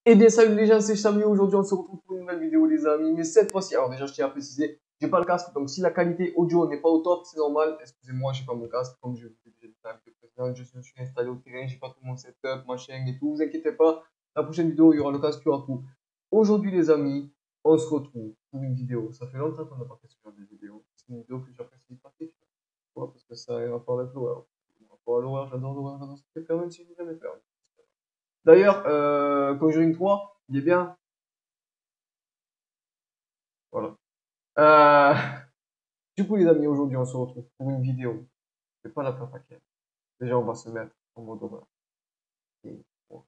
Eh bien, salut les gens, c'est Chamio. Aujourd'hui, on se retrouve pour une nouvelle vidéo, les amis. Mais cette fois-ci, alors déjà, je tiens à préciser, j'ai pas le casque. Donc, si la qualité audio n'est pas au top, c'est normal. Excusez-moi, j'ai pas mon casque. Comme je vous ai dit dans la vidéo précédente, je me suis installé au terrain, j'ai pas tout mon setup, machin et tout. Vous inquiétez pas, la prochaine vidéo, il y aura le casque, il y aura tout. Aujourd'hui, les amis, on se retrouve pour une vidéo. Ça fait longtemps qu'on n'a pas fait ce genre de vidéo. C'est une vidéo que j'apprécie particulièrement. Pourquoi? Parce que ça a un rapport avec l'horreur. L'horreur, j'adore l'horreur, j'adore ce que faire, même si je n'ai jamais fait. D'ailleurs, Conjuring 3, il est bien. Voilà. Euh, du coup, les amis, aujourd'hui, on se retrouve pour une vidéo. Je vais pas la faire paquet. Déjà, on va se mettre en mode horreur. Et 3,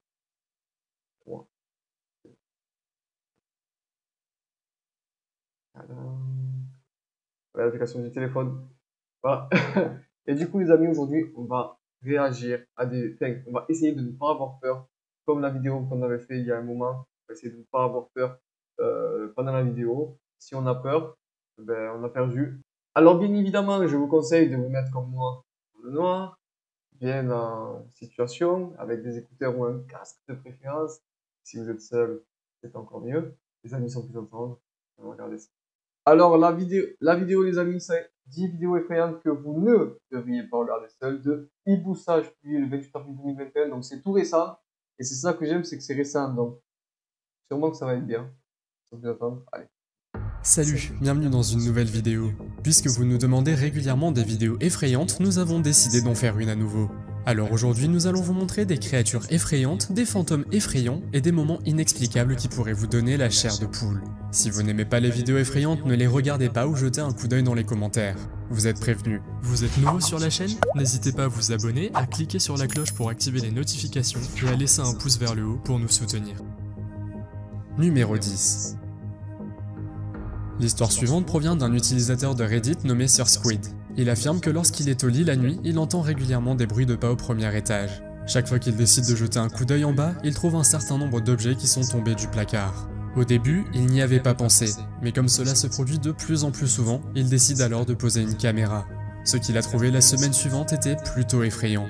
3, l'application du téléphone. Voilà. Et du coup, les amis, aujourd'hui, on va réagir à des. Enfin, on va essayer de ne pas avoir peur. Comme la vidéo qu'on avait fait il y a un moment. On va essayer de ne pas avoir peur pendant la vidéo. Si on a peur, ben, on a perdu. Alors, bien évidemment, je vous conseille de vous mettre comme moi dans le noir, bien en situation, avec des écouteurs ou un casque de préférence. Si vous êtes seul, c'est encore mieux. Les amis sont plus entendre. Regardez ça. Alors, la vidéo, les amis, c'est 10 vidéos effrayantes que vous ne devriez pas regarder seul de Iboussage, publié le 28 avril 2021. Donc, c'est tout récent. Et c'est ça que j'aime, c'est que c'est récent. Donc, sûrement que ça va être bien. Sans plus attendre, allez. Salut, bienvenue dans une nouvelle vidéo. Puisque vous nous demandez régulièrement des vidéos effrayantes, nous avons décidé d'en faire une à nouveau. Alors aujourd'hui, nous allons vous montrer des créatures effrayantes, des fantômes effrayants et des moments inexplicables qui pourraient vous donner la chair de poule. Si vous n'aimez pas les vidéos effrayantes, ne les regardez pas ou jetez un coup d'œil dans les commentaires. Vous êtes prévenus. Vous êtes nouveau sur la chaîne? N'hésitez pas à vous abonner, à cliquer sur la cloche pour activer les notifications et à laisser un pouce vers le haut pour nous soutenir. Numéro 10. L'histoire suivante provient d'un utilisateur de Reddit nommé Sir Squid. Il affirme que lorsqu'il est au lit la nuit, il entend régulièrement des bruits de pas au premier étage. Chaque fois qu'il décide de jeter un coup d'œil en bas, il trouve un certain nombre d'objets qui sont tombés du placard. Au début, il n'y avait pas pensé, mais comme cela se produit de plus en plus souvent, il décide alors de poser une caméra. Ce qu'il a trouvé la semaine suivante était plutôt effrayant.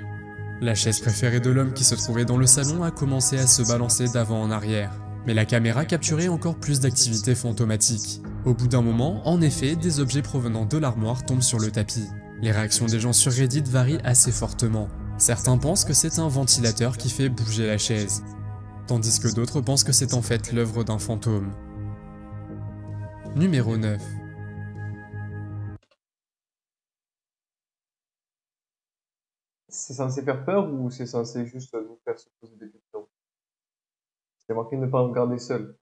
La chaise préférée de l'homme qui se trouvait dans le salon a commencé à se balancer d'avant en arrière. Mais la caméra capturait encore plus d'activités fantomatiques. Au bout d'un moment, en effet, des objets provenant de l'armoire tombent sur le tapis. Les réactions des gens sur Reddit varient assez fortement. Certains pensent que c'est un ventilateur qui fait bouger la chaise, tandis que d'autres pensent que c'est en fait l'œuvre d'un fantôme. Numéro 9. C'est censé faire peur ou c'est censé juste nous faire se poser des questions? C'est marqué ne pas regarder seul.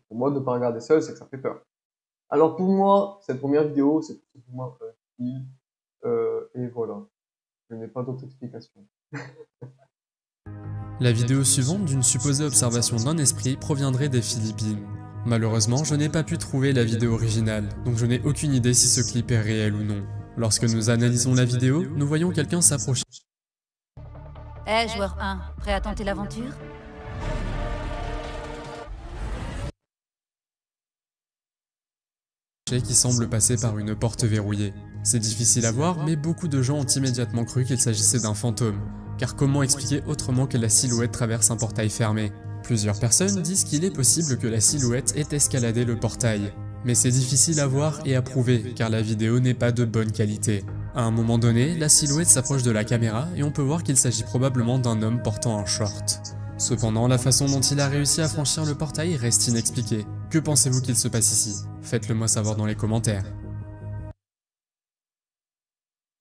Pour moi, ne pas regarder seul, c'est que ça fait peur. Alors pour moi, cette première vidéo, c'est tout simplement un film. Et voilà. Je n'ai pas d'autre explication. La vidéo suivante d'une supposée observation d'un esprit proviendrait des Philippines. Malheureusement, je n'ai pas pu trouver la vidéo originale, donc je n'ai aucune idée si ce clip est réel ou non. Lorsque nous analysons la vidéo, nous voyons quelqu'un s'approcher Joueur 1, prêt à tenter l'aventure? qui semble passer par une porte verrouillée. C'est difficile à voir, mais beaucoup de gens ont immédiatement cru qu'il s'agissait d'un fantôme, car comment expliquer autrement que la silhouette traverse un portail fermé? Plusieurs personnes disent qu'il est possible que la silhouette ait escaladé le portail, mais c'est difficile à voir et à prouver, car la vidéo n'est pas de bonne qualité. À un moment donné, la silhouette s'approche de la caméra et on peut voir qu'il s'agit probablement d'un homme portant un short. Cependant, la façon dont il a réussi à franchir le portail reste inexpliquée. Que pensez-vous qu'il se passe ici? Faites-le moi savoir dans les commentaires.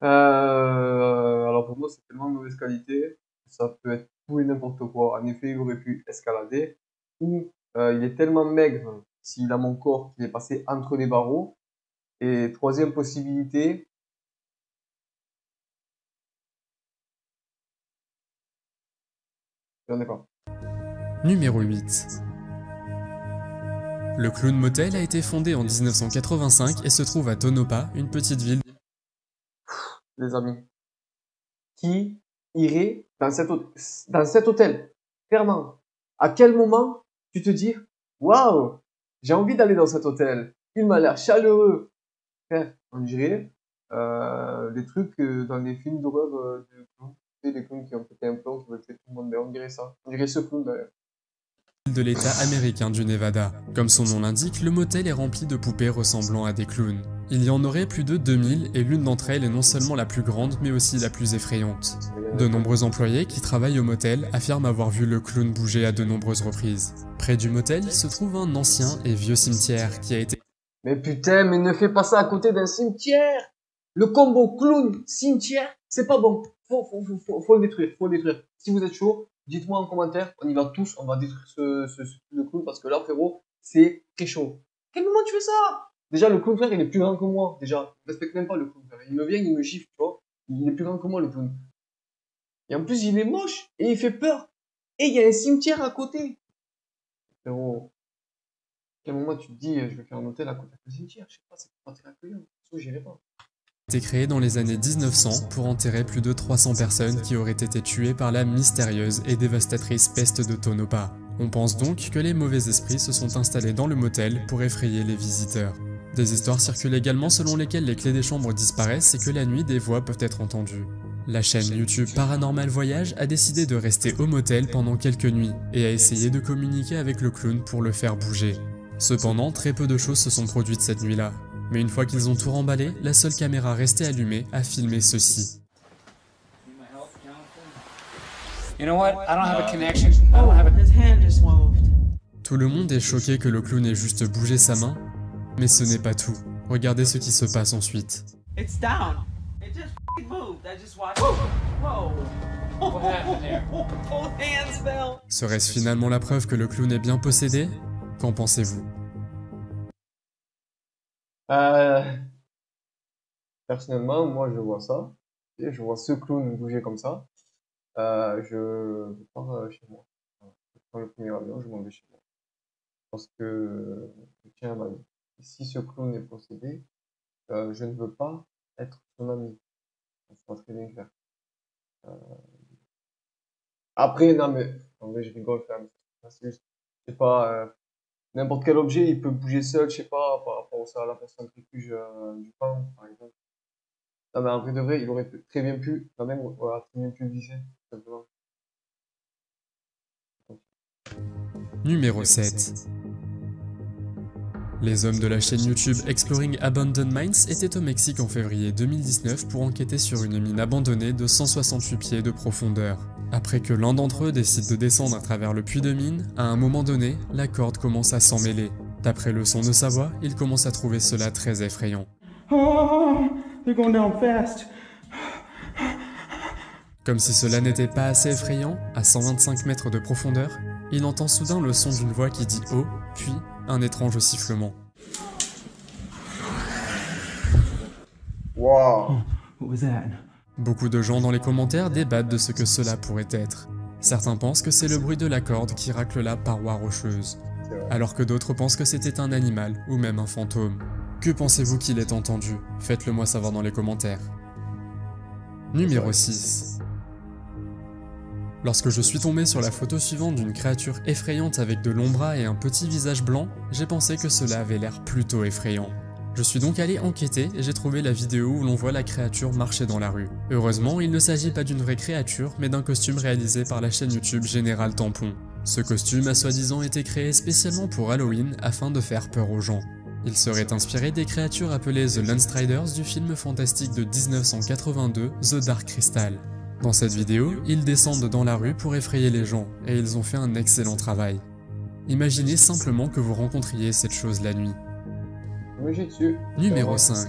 Alors pour moi, c'est tellement de mauvaise qualité. Ça peut être tout et n'importe quoi. En effet, il aurait pu escalader. Ou il est tellement maigre, s'il a mon corps, qu'il est passé entre les barreaux. Et troisième possibilité, j'en ai pas. Numéro 8. Le Clown Motel a été fondé en 1985 et se trouve à Tonopah, une petite ville. Les amis, qui irait dans cet hôtel? Clairement. À quel moment tu te dis, waouh, j'ai envie d'aller dans cet hôtel. Il m'a l'air chaleureux. Frère, on dirait des trucs dans les films d'horreur de clowns. Tu sais, les clowns qui ont pété un plomb, qui veulent tuer tout le monde. Ben, on dirait ça. On dirait ce clown d'ailleurs. de l'État américain du Nevada. Comme son nom l'indique, le motel est rempli de poupées ressemblant à des clowns. Il y en aurait plus de 2000 et l'une d'entre elles est non seulement la plus grande mais aussi la plus effrayante. De nombreux employés qui travaillent au motel affirment avoir vu le clown bouger à de nombreuses reprises. Près du motel, il se trouve un ancien et vieux cimetière qui a été... Mais putain, mais ne fais pas ça à côté d'un cimetière! Le combo clown-cimetière, c'est pas bon. Faut le détruire, faut le détruire. Si vous êtes chaud, dites-moi en commentaire, on y va tous, on va détruire ce clown parce que là, frérot, c'est très chaud. Quel moment tu fais ça? Déjà, le clown, frère, il est plus grand que moi. Déjà, je respecte même pas le clown, frère. Il me vient, il me gifle, tu vois. Il est plus grand que moi, le clown. Et en plus, il est moche et il fait peur. Et il y a un cimetière à côté. Frérot, à quel moment tu te dis, je vais faire un hôtel à côté d'un cimetière? Je sais pas, c'est pas très accueillant. Sauf j'irai pas. été créé dans les années 1900 pour enterrer plus de 300 personnes qui auraient été tuées par la mystérieuse et dévastatrice peste de Tonopah. On pense donc que les mauvais esprits se sont installés dans le motel pour effrayer les visiteurs. Des histoires circulent également selon lesquelles les clés des chambres disparaissent et que la nuit des voix peuvent être entendues. La chaîne YouTube Paranormal Voyage a décidé de rester au motel pendant quelques nuits et a essayé de communiquer avec le clown pour le faire bouger. Cependant, très peu de choses se sont produites cette nuit-là. Mais une fois qu'ils ont tout remballé, la seule caméra restée allumée a filmé ceci. Tout le monde est choqué que le clown ait juste bougé sa main, mais ce n'est pas tout. Regardez ce qui se passe ensuite. Serait-ce finalement la preuve que le clown est bien possédé? Qu'en pensez-vous? Personnellement, moi je vois ça, et je vois ce clown bouger comme ça, je pars chez moi. Je prends le premier avion, je m'en vais chez moi. Parce que je tiens à ma vie. Et si ce clown est possédé, je ne veux pas être son ami. On sera très bien clair. Après, non mais, en vrai je rigole quand même. C'est juste, je sais pas, n'importe quel objet, il peut bouger seul, je sais pas, par rapport à la centrifuge du pain, par exemple. Non, mais en vrai de vrai, il aurait très bien pu, quand même, voilà, très bien pu le glisser, tout simplement. Numéro 7. Les hommes de la chaîne YouTube Exploring Abandoned Mines étaient au Mexique en février 2019 pour enquêter sur une mine abandonnée de 168 pieds de profondeur. Après que l'un d'entre eux décide de descendre à travers le puits de mine, à un moment donné, la corde commence à s'en mêler. D'après le son de sa voix, il commence à trouver cela très effrayant. Comme si cela n'était pas assez effrayant, à 125 mètres de profondeur, il entend soudain le son d'une voix qui dit « Oh », puis un étrange sifflement. Wow. Beaucoup de gens dans les commentaires débattent de ce que cela pourrait être. Certains pensent que c'est le bruit de la corde qui racle la paroi rocheuse, alors que d'autres pensent que c'était un animal ou même un fantôme. Que pensez-vous qu'il ait entendu? Faites-le moi savoir dans les commentaires. Numéro 6. Lorsque je suis tombé sur la photo suivante d'une créature effrayante avec de longs bras et un petit visage blanc, j'ai pensé que cela avait l'air plutôt effrayant. Je suis donc allé enquêter et j'ai trouvé la vidéo où l'on voit la créature marcher dans la rue. Heureusement, il ne s'agit pas d'une vraie créature, mais d'un costume réalisé par la chaîne YouTube Général Tampon. Ce costume a soi-disant été créé spécialement pour Halloween afin de faire peur aux gens. Il serait inspiré des créatures appelées The Landstriders du film fantastique de 1982 The Dark Crystal. Dans cette vidéo, ils descendent dans la rue pour effrayer les gens, et ils ont fait un excellent travail. Imaginez simplement que vous rencontriez cette chose la nuit. Numéro 5.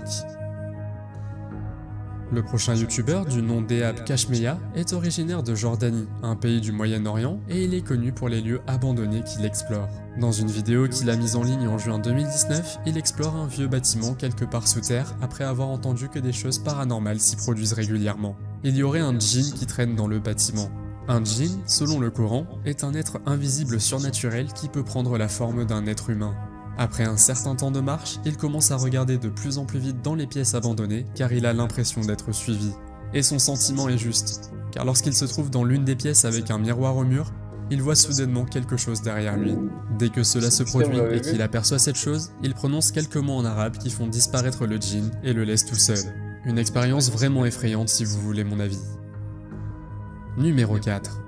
Le prochain youtubeur du nom d'Ehab Kashmeya est originaire de Jordanie, un pays du Moyen-Orient, et il est connu pour les lieux abandonnés qu'il explore. Dans une vidéo qu'il a mise en ligne en juin 2019, il explore un vieux bâtiment quelque part sous terre après avoir entendu que des choses paranormales s'y produisent régulièrement. Il y aurait un djinn qui traîne dans le bâtiment. Un djinn, selon le Coran, est un être invisible surnaturel qui peut prendre la forme d'un être humain. Après un certain temps de marche, il commence à regarder de plus en plus vite dans les pièces abandonnées car il a l'impression d'être suivi. Et son sentiment est juste, car lorsqu'il se trouve dans l'une des pièces avec un miroir au mur, il voit soudainement quelque chose derrière lui. Dès que cela se produit et qu'il aperçoit cette chose, il prononce quelques mots en arabe qui font disparaître le djinn et le laisse tout seul. Une expérience vraiment effrayante si vous voulez mon avis. Numéro 4.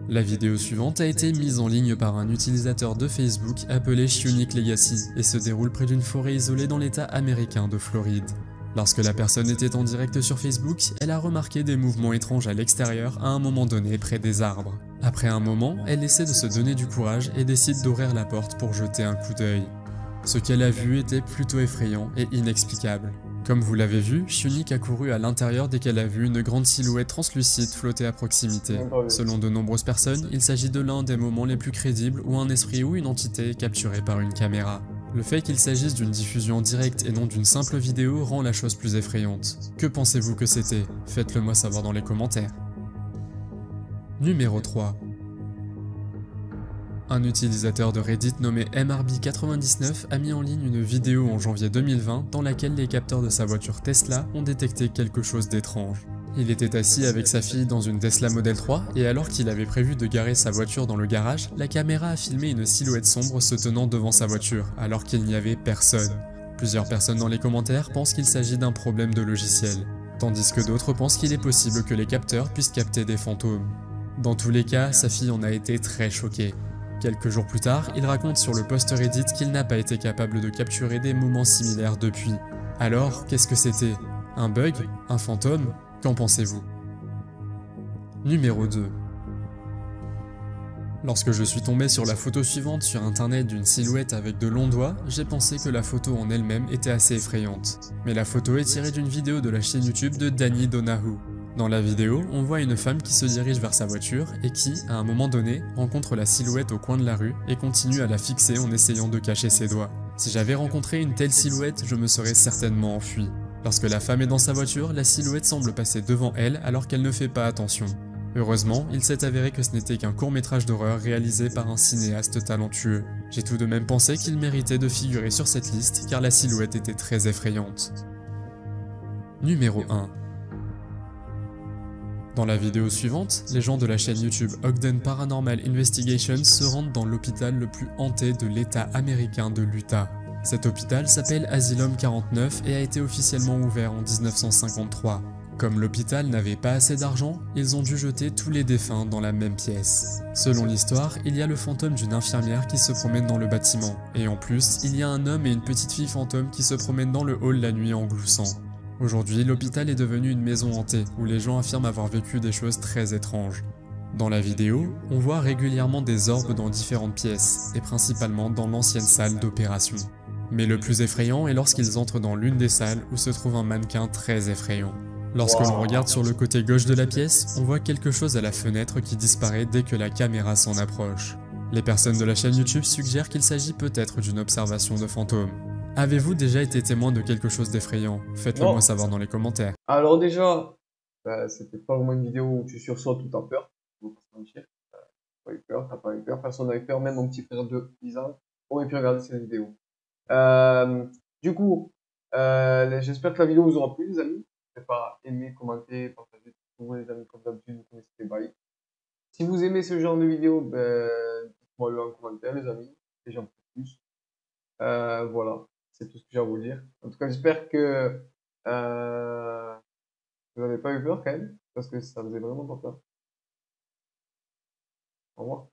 La vidéo suivante a été mise en ligne par un utilisateur de Facebook appelé Shunique Legacy et se déroule près d'une forêt isolée dans l'état américain de Floride. Lorsque la personne était en direct sur Facebook, elle a remarqué des mouvements étranges à l'extérieur à un moment donné près des arbres. Après un moment, elle essaie de se donner du courage et décide d'ouvrir la porte pour jeter un coup d'œil. Ce qu'elle a vu était plutôt effrayant et inexplicable. Comme vous l'avez vu, Shunique a couru à l'intérieur dès qu'elle a vu une grande silhouette translucide flotter à proximité. Selon de nombreuses personnes, il s'agit de l'un des moments les plus crédibles où un esprit ou une entité est capturée par une caméra. Le fait qu'il s'agisse d'une diffusion directe et non d'une simple vidéo rend la chose plus effrayante. Que pensez-vous que c'était? Faites-le moi savoir dans les commentaires. Numéro 3. Un utilisateur de Reddit nommé MRB99 a mis en ligne une vidéo en janvier 2020 dans laquelle les capteurs de sa voiture Tesla ont détecté quelque chose d'étrange. Il était assis avec sa fille dans une Tesla Model 3 et alors qu'il avait prévu de garer sa voiture dans le garage, la caméra a filmé une silhouette sombre se tenant devant sa voiture alors qu'il n'y avait personne. Plusieurs personnes dans les commentaires pensent qu'il s'agit d'un problème de logiciel, tandis que d'autres pensent qu'il est possible que les capteurs puissent capter des fantômes. Dans tous les cas, sa fille en a été très choquée. Quelques jours plus tard, il raconte sur le post Reddit qu'il n'a pas été capable de capturer des moments similaires depuis. Alors, qu'est-ce que c'était? Un bug? Un fantôme? Qu'en pensez-vous? Numéro 2. Lorsque je suis tombé sur la photo suivante sur internet d'une silhouette avec de longs doigts, j'ai pensé que la photo en elle-même était assez effrayante. Mais la photo est tirée d'une vidéo de la chaîne YouTube de Danny Donahue. Dans la vidéo, on voit une femme qui se dirige vers sa voiture et qui, à un moment donné, rencontre la silhouette au coin de la rue et continue à la fixer en essayant de cacher ses doigts. Si j'avais rencontré une telle silhouette, je me serais certainement enfui. Lorsque la femme est dans sa voiture, la silhouette semble passer devant elle alors qu'elle ne fait pas attention. Heureusement, il s'est avéré que ce n'était qu'un court-métrage d'horreur réalisé par un cinéaste talentueux. J'ai tout de même pensé qu'il méritait de figurer sur cette liste car la silhouette était très effrayante. Numéro 1. Dans la vidéo suivante, les gens de la chaîne YouTube Ogden Paranormal Investigations se rendent dans l'hôpital le plus hanté de l'État américain de l'Utah. Cet hôpital s'appelle Asylum 49 et a été officiellement ouvert en 1953. Comme l'hôpital n'avait pas assez d'argent, ils ont dû jeter tous les défunts dans la même pièce. Selon l'histoire, il y a le fantôme d'une infirmière qui se promène dans le bâtiment, et en plus, il y a un homme et une petite fille fantôme qui se promènent dans le hall la nuit en gloussant. Aujourd'hui, l'hôpital est devenu une maison hantée, où les gens affirment avoir vécu des choses très étranges. Dans la vidéo, on voit régulièrement des orbes dans différentes pièces, et principalement dans l'ancienne salle d'opération. Mais le plus effrayant est lorsqu'ils entrent dans l'une des salles où se trouve un mannequin très effrayant. Lorsque l'on regarde sur le côté gauche de la pièce, on voit quelque chose à la fenêtre qui disparaît dès que la caméra s'en approche. Les personnes de la chaîne YouTube suggèrent qu'il s'agit peut-être d'une observation de fantôme. Avez-vous déjà été témoin de quelque chose d'effrayant? Faites-le moi savoir dans les commentaires. Alors déjà, c'était pas vraiment une vidéo où tu sursautes ou t'as peur. Faut pas se mentir. T'as pas eu peur, t'as pas eu peur, personne n'a eu peur, même mon petit frère de 10 ans aurait pu regarder cette vidéo. Du coup, j'espère que la vidéo vous aura plu, les amis. N'hésitez pas à aimer, commenter, partager pour vous, les amis, comme d'habitude, vous connaissez les bails. Si vous aimez ce genre de vidéo, dites-moi le en commentaire, les amis, et j'en ferai plus. Voilà, c'est tout ce que j'ai à vous dire. En tout cas, j'espère que vous n'avez pas eu peur quand même, parce que ça faisait vraiment pas peur. Au revoir.